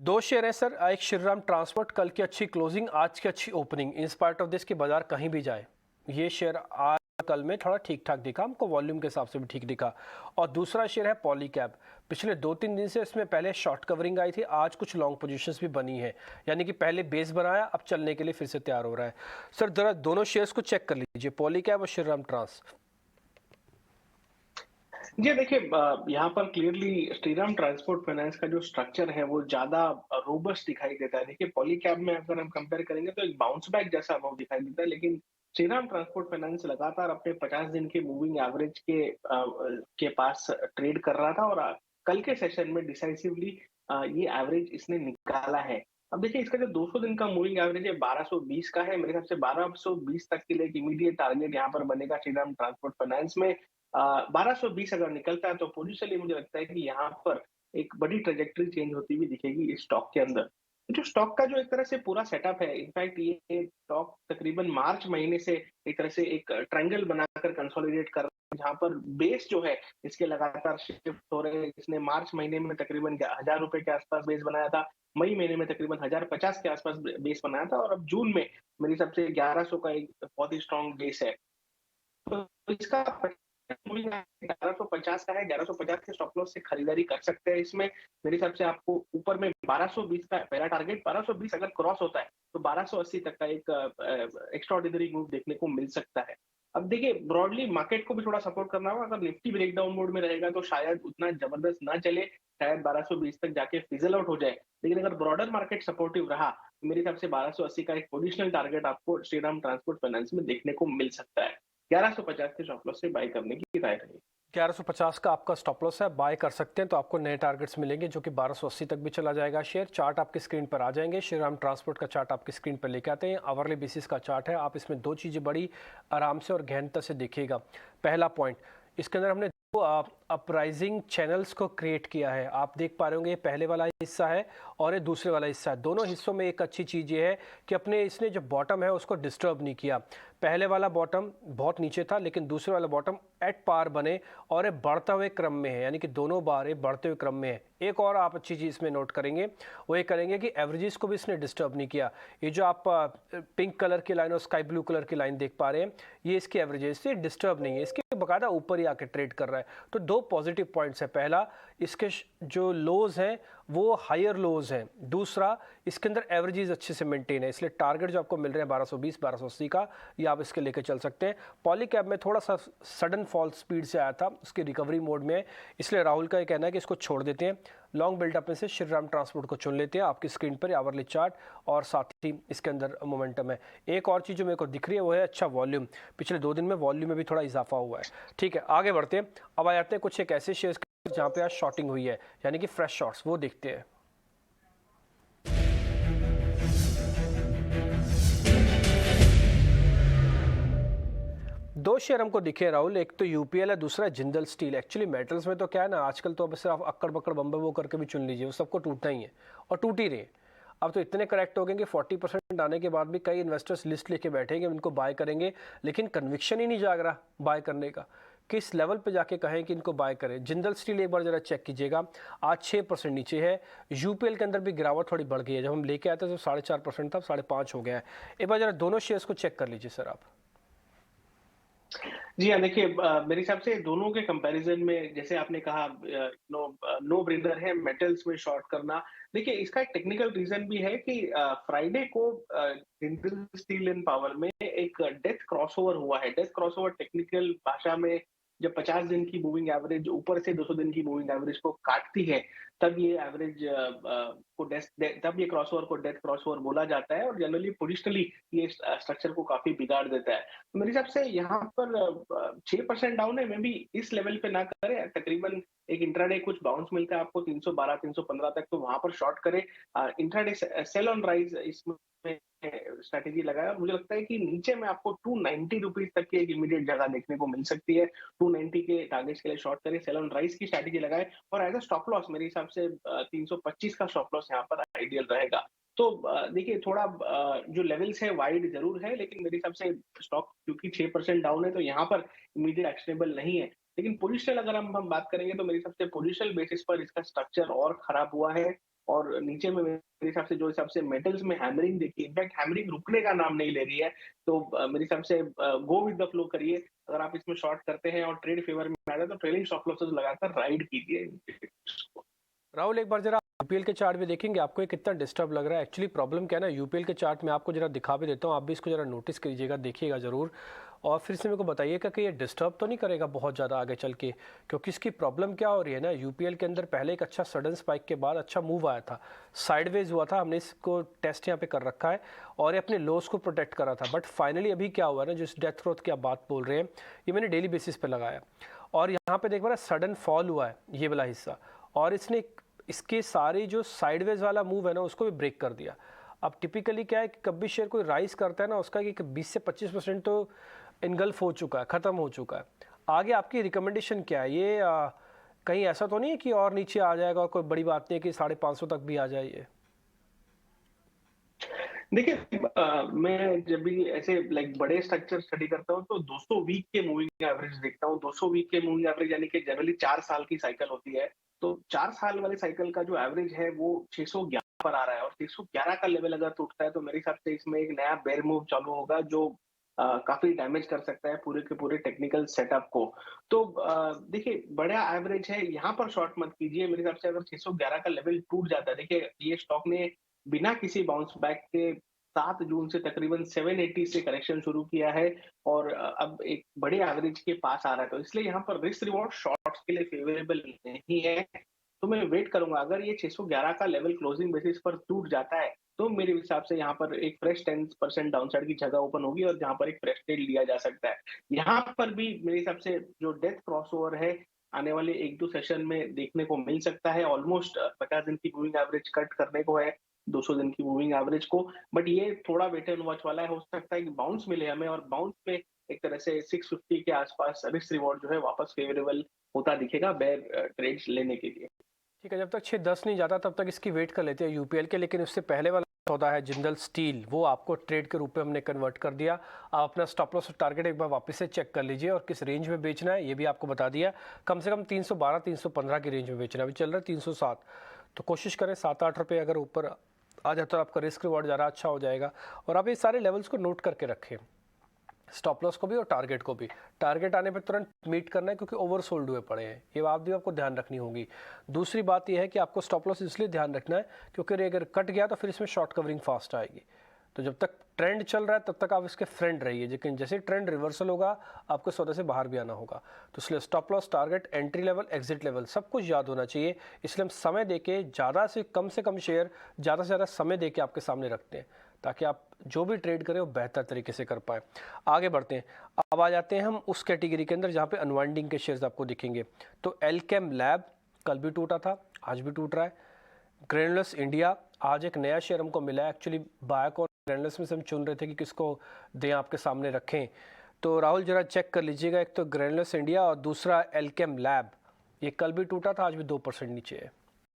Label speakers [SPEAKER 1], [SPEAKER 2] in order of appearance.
[SPEAKER 1] दो शेयर हैं सर। एक श्रीराम ट्रांसपोर्ट, कल की अच्छी क्लोजिंग, आज की अच्छी opening. In spite of this की बाजार कहीं भी जाए, ये शेयर आज कल में थोड़ा ठीक ठाक दिखा हमको, वॉल्यूम के हिसाब से भी ठीक दिखा। और दूसरा शेयर है पॉलीकैब। पिछले 2-3 दिन से इसमें पहले शॉर्ट कवरिंग आई थी, आज कुछ लॉन्ग पोजीशंस भी बनी है, यानी कि पहले बेस बनाया, अब चलने के लिए फिर से तैयार हो रहा है। सर जरा दोनों शेयर्स को चेक कर लीजिए, पॉलीकैब और श्रीराम ट्रांस।
[SPEAKER 2] जी देखिए, यहाँ पर क्लियरली श्रीराम ट्रांसपोर्ट फाइनेंस का जो स्ट्रक्चर है वो ज्यादा रोबस्ट दिखाई देता है। देखिए पॉलीकैब में अगर हम कंपेयर करेंगे तो एक बाउंस बैक जैसा अमाउंट दिखाई देता है, लेकिन श्रीराम ट्रांसपोर्ट फाइनेंस लगातार अपने 50 दिन के मूविंग एवरेज के पास ट्रेड कर रहा था और कल के सेशन में डिसाइसिवली ये एवरेज इसने निकाला है। अब देखिए इसका जो 200 दिन का मूविंग एवरेज है 1220 का है। मेरे ख्याल से 1220 तक के लिए एक इमीडिएट टारगेट यहाँ पर बनेगा श्रीराम ट्रांसपोर्ट फाइनेंस में। 1220 अगर निकलता है तो पोजिशनली मुझे लगता है कि यहाँ पर एक बड़ी ट्रेजेक्टरी चेंज होती हुई दिखेगी इस स्टॉक के अंदर। जो स्टॉक का जो एक तरह से पूरा सेटअप है, इनफैक्ट ये स्टॉक तकरीबन मार्च महीने से एक तरह से एक ट्रायंगल बनाकर कंसोलिडेट कर रहा है, जहाँ पर बेस जो है इसके लगातार शिफ्ट हो रहे हैं। इसने मार्च महीने में तकरीबन 1000 रुपए के आसपास बेस बनाया था, मई महीने में तकरीबन 1050 के आसपास बेस बनाया था, और अब जून में मेरे हिसाब से 1100 का एक बहुत ही स्ट्रॉन्ग बेस है। तो इसका 1150 का है, 1150 के स्टॉप लॉस से खरीदारी कर सकते हैं इसमें। मेरे हिसाब से आपको ऊपर में 1220 का पहला टारगेट, 1220 अगर क्रॉस होता है तो 1280 तक का एक एक्स्ट्राऑर्डिनरी मूव देखने को मिल सकता है। अब देखिए ब्रॉडली मार्केट को भी थोड़ा सपोर्ट करना होगा। अगर निफ्टी ब्रेकडाउन मोड में रहेगा तो शायद उतना जबरदस्त ना चले, शायद 1220 तक जाके फिजल आउट हो जाए। लेकिन अगर ब्रॉडर मार्केट सपोर्टिव रहा तो मेरे हिसाब से 1280 का एक पोजिशनल टारगेट आपको श्रीराम ट्रांसपोर्ट फाइनेंस में देखने को मिल सकता है। 1150 के स्टॉप लॉस से बाय करने की राय रही।
[SPEAKER 1] 1150 का आपका स्टॉप लॉस है, बाय कर सकते हैं, तो आपको नए टारगेट्स मिलेंगे जो कि 1280 तक भी चला जाएगा शेयर। चार्ट आपकी स्क्रीन पर आ जाएंगे, श्रीराम ट्रांसपोर्ट का चार्ट आपकी स्क्रीन पर लेके आते हैं। आवरली बेसिस का चार्ट है, आप इसमें दो चीज़ें बड़ी आराम से और गहनता से देखिएगा। पहला पॉइंट, इसके अंदर हमने दो अपराइजिंग चैनल्स को क्रिएट किया है। आप देख पा रहे होंगे, ये पहले वाला हिस्सा है और ये दूसरे वाला हिस्सा है। दोनों हिस्सों में एक अच्छी चीज़ ये है कि अपने इसने जो बॉटम है उसको डिस्टर्ब नहीं किया। पहले वाला बॉटम बहुत नीचे था, लेकिन दूसरे वाला बॉटम एट पार बने और ये बढ़ते हुए क्रम में है, यानी कि दोनों बार ये बढ़ते हुए क्रम में है। एक और आप अच्छी चीज़ इसमें नोट करेंगे, वो ये करेंगे कि एवरेजेस को भी इसने डिस्टर्ब नहीं किया। ये जो आप पिंक कलर की लाइन और स्काई ब्लू कलर की लाइन देख पा रहे हैं, ये इसकी एवरेजेस से डिस्टर्ब नहीं है, इसके बकायदा ऊपर ही आके ट्रेड कर रहा है। तो दो पॉजिटिव पॉइंट्स है। पहला, इसके जो लोज हैं वो हायर लोज हैं। दूसरा, इसके अंदर एवरेजेस अच्छे से मेंटेन है, इसलिए टारगेट जो आपको मिल रहे हैं 1220 1280 का, ये आप इसके लेके चल सकते हैं। पॉलीकैब में थोड़ा सा सडन फॉल स्पीड से आया था, उसकी रिकवरी मोड में है, इसलिए राहुल का ये कहना है कि इसको छोड़ देते हैं। लॉन्ग बिल्डअप में से श्रीराम ट्रांसपोर्ट को चुन लेते हैं। आपकी स्क्रीन पर आवरली चार्ट और साथ ही इसके अंदर मोमेंटम है। एक और चीज़ जो मेरे को दिख रही है वो है अच्छा वॉल्यूम। पिछले 2 दिन में वॉल्यूम में भी थोड़ा इजाफा हुआ है। ठीक है, आगे बढ़ते हैं। अब आ जाते हैं कुछ एक ऐसे शेयर्स जहाँ पे आज शॉर्टिंग हुई है, यानी कि फ्रेश शॉर्ट्स, वो देखते हैं। दो शेयर हमको दिखे राहुल, एक तो यूपीएल है, दूसरा है जिंदल स्टील। एक्चुअली मेटल्स में तो क्या है ना, आजकल तो अब सिर्फ अक्कड़ बक्कड़ बम्बे वो करके भी चुन लीजिए, वो सबको टूटना ही है और टूट ही रहे हैं। अब तो इतने करेक्ट हो गए कि 40% आने के बाद भी कई इन्वेस्टर्स लिस्ट लेके बैठेंगे, इनको बाय करेंगे, लेकिन कन्विक्शन ही नहीं जाग रहा बाय करने का। किस लेवल पे जाके कहें कि इनको बाय करें। जिंदल स्टील एक बार जरा चेक कीजिएगा, आज 6% नीचे है। यूपीएल के अंदर भी गिरावट थोड़ी बढ़ गई है, जब हम लेके आए थे तो 4.5% था, 5.5 हो गया है। एक बार जरा दोनों शेयर्स को चेक कर लीजिए सर आप।
[SPEAKER 2] जी हाँ, देखिए मेरे हिसाब से दोनों के कंपैरिजन में जैसे आपने कहा नो ब्रेनर है मेटल्स में शॉर्ट करना। देखिए इसका एक टेक्निकल रीजन भी है कि फ्राइडे को जिंदल स्टील एंड पावर में एक डेथ क्रॉसओवर हुआ है। डेथ क्रॉसओवर टेक्निकल भाषा में जब 50 दिन की मूविंग एवरेज ऊपर से 200 दिन की मूविंग एवरेज को काटती है, तब ये एवरेज को तब ये क्रॉसओवर को डेथ क्रॉसओवर बोला जाता है, और जनरली पोजिशनली ये स्ट्रक्चर को काफी बिगाड़ देता है। तो मेरे हिसाब से यहाँ पर 6% डाउन है, मे बी इस लेवल पे ना करे, तकरीबन एक इंट्राडे कुछ बाउंस मिलता है आपको 312 315 तक, तो वहां पर शॉर्ट करे। इंट्राडे सेल ऑन राइज इसमें स्ट्रेटेजी लगाया, और मुझे लगता है कि नीचे में आपको 290 रुपीज तक की एक इमीडिएट जगह देखने को मिल सकती है। 290 के टारगेट्स के लिए शॉर्ट करें, सेल ऑन राइज की स्ट्रेटेजी लगाए, और एज अ स्टॉप लॉस मेरे हिसाब से 325 का स्टॉप लॉस यहाँ पर आइडियल रहेगा। तो देखिए थोड़ा जो लेवल्स है वाइड जरूर है, लेकिन मेरे हिसाब से स्टॉक क्योंकि 6% डाउन है तो यहाँ पर इमीडिएट एक्शनेबल नहीं है। लेकिन पोजिशनल अगर हम बात करेंगे तो मेरे हिसाब से पोजिशनल बेसिस पर इसका स्ट्रक्चर और खराब हुआ है। और नीचे में मेरे हिसाब से मेटल्स में हैमरिंग देखी, इनफैक्ट हैमरिंग रुकने का नाम नहीं ले रही है। तो मेरे हिसाब से गो विद द फ्लो करिए। अगर आप इसमें शॉर्ट करते हैं और ट्रेड फेवर में आ जाए तो ट्रेलिंग स्टॉप लॉसेस लगाकर राइड कीजिए।
[SPEAKER 1] राहुल एक बार जरा यूपीएल के चार्ट भी देखेंगे, आपको ये कितना डिस्टर्ब लग रहा है। एक्चुअली प्रॉब्लम क्या है ना, यूपीएल के चार्ट में आपको जरा दिखा भी देता हूँ, आप भी इसको जरा नोटिस कीजिएगा, देखिएगा ज़रूर, और फिर से मेरे को बताइएगा कि ये डिस्टर्ब तो नहीं करेगा बहुत ज़्यादा आगे चल के, क्योंकि इसकी प्रॉब्लम क्या हो रही है ना, यूपीएल के अंदर पहले एक अच्छा सडन स्पाइक के बाद अच्छा मूव आया था, साइडवेज हुआ था, हमने इसको टेस्ट यहाँ पे कर रखा है और ये अपने लोस को प्रोटेक्ट करा था, बट फाइनली अभी क्या हुआ ना, जो इस डेथ ग्रोथ की आप बात बोल रहे हैं, ये मैंने डेली बेसिस पे लगाया और यहाँ पे देख पा रहे सडन फॉल हुआ है ये वाला हिस्सा, और इसने इसके सारे जो साइडवेज वाला मूव है ना उसको भी ब्रेक कर दिया। अब टिपिकली क्या है कि कभी शेयर कोई राइज करता है ना, उसका कि 20 से 25% तो इनगल्फ हो चुका है, ख़त्म हो चुका है। आगे आपकी रिकमेंडेशन क्या है? ये कहीं ऐसा तो नहीं है कि और नीचे आ जाएगा और कोई बड़ी बात नहीं है कि 550 तक भी आ जाए ये?
[SPEAKER 2] देखिए मैं जब भी ऐसे लाइक बड़े स्ट्रक्चर स्टडी करता हूँ तो 200 वीक के मूविंग एवरेज देखता हूँ। 200 वीक के मूविंग एवरेज यानी कि जनरली 4 साल की साइकिल होती है। तो 4 साल वाले साइकिल का जो एवरेज है वो 611 पर आ रहा है और 611 का लेवल अगर टूटता है तो मेरे हिसाब से इसमें एक नया बेयर मूव चालू होगा जो काफी डैमेज कर सकता है पूरे के पूरे टेक्निकल सेटअप को। तो देखिए बड़ा एवरेज है, यहाँ पर शॉर्ट मत कीजिए। मेरे हिसाब से अगर 611 का लेवल टूट जाता है, देखिए ये स्टॉक ने बिना किसी बाउंस बैक के 7 जून से तकरीबन 780 से करेक्शन शुरू किया है और अब एक बड़े एवरेज के पास आ रहा है, तो इसलिए यहाँ पर रिस्क रिवॉर्ड शॉर्ट्स के लिए फेवरेबल नहीं है। तो मैं वेट करूंगा, अगर ये 611 का लेवल क्लोजिंग बेसिस पर टूट जाता है तो मेरे हिसाब से यहाँ पर एक फ्रेश 10% डाउनसाइड की जगह ओपन होगी और जहाँ पर एक फ्रेश ट्रेड लिया जा सकता है। यहाँ पर भी मेरे हिसाब से जो डेथ क्रॉसओवर है आने वाले 1-2 सेशन में देखने को मिल सकता है। ऑलमोस्ट 50 दिन की मूविंग एवरेज कट करने को है, 200 दिन की मूविंग एवरेज को, बट ये थोड़ा वेट एंड वॉच वाला है। हो सकता है कि बाउंस मिले हमें और बाउंस पे एक तरह से 650 के आसपास रिस्क रिवॉर्ड जो है वापस फेवरेबल होता दिखेगा बेयर ट्रेड्स लेने के लिए।
[SPEAKER 1] ठीक है, जब तक 6-10 नहीं जाता तब तक इसकी वेट कर लेते हैं यूपीएल के, लेकिन उससे पहले वाला सौदा है जिंदल स्टील, वो आपको ट्रेड के रूप में हमने कन्वर्ट कर दिया। आप अपना स्टॉप लॉस और टारगेट एक बार वापस से चेक कर लीजिए और किस रेंज में बेचना है ये भी आपको बता दिया। कम से कम 312-315 की रेंज में बेचना है, अभी चल रहा है 307, तो कोशिश करें 7-8 रुपये अगर ऊपर आ जाता है तो आपका रिस्क रिवॉर्ड ज़्यादा अच्छा हो जाएगा। और आप ये सारे लेवल्स को नोट करके रखें, स्टॉप लॉस को भी और टारगेट को भी। टारगेट आने पर तुरंत मीट करना है क्योंकि ओवर सोल्ड हुए पड़े हैं, ये बात भी आपको ध्यान रखनी होगी। दूसरी बात यह है कि आपको स्टॉप लॉस इसलिए ध्यान रखना है क्योंकि अगर कट गया तो फिर इसमें शॉर्ट कवरिंग फास्ट आएगी। तो जब तक ट्रेंड चल रहा है तब तक आप इसके फ्रेंड रहिए, लेकिन जैसे ट्रेंड रिवर्सल होगा आपको सौदे से बाहर भी आना होगा। तो इसलिए stop loss, target, entry level, exit level सब कुछ याद होना चाहिए। इसलिए हम समय देके ज़्यादा से कम शेयर ज़्यादा से ज़्यादा समय देके आपके सामने रखते हैं ताकि आप जो भी ट्रेड करें वो बेहतर तरीके से कर पाए। आगे बढ़ते हैं, अब आ जाते हैं हम उस कैटेगरी के अंदर जहाँ पे अनवाइंडिंग के शेयर्स आपको दिखेंगे। तो एल्केम लैब कल भी टूटा था, आज भी टूट रहा है। ग्रेनुलस इंडिया, आज एक नया शेयर हमको मिला है। एक्चुअली बायक और ग्रेनुलस में से हम चुन रहे थे कि किसको दें, आपके सामने रखें। तो राहुल जरा चेक कर लीजिएगा, एक तो ग्रेनुलस इंडिया और दूसरा एल्केम लैब, ये कल भी टूटा था, आज भी 2% नीचे है।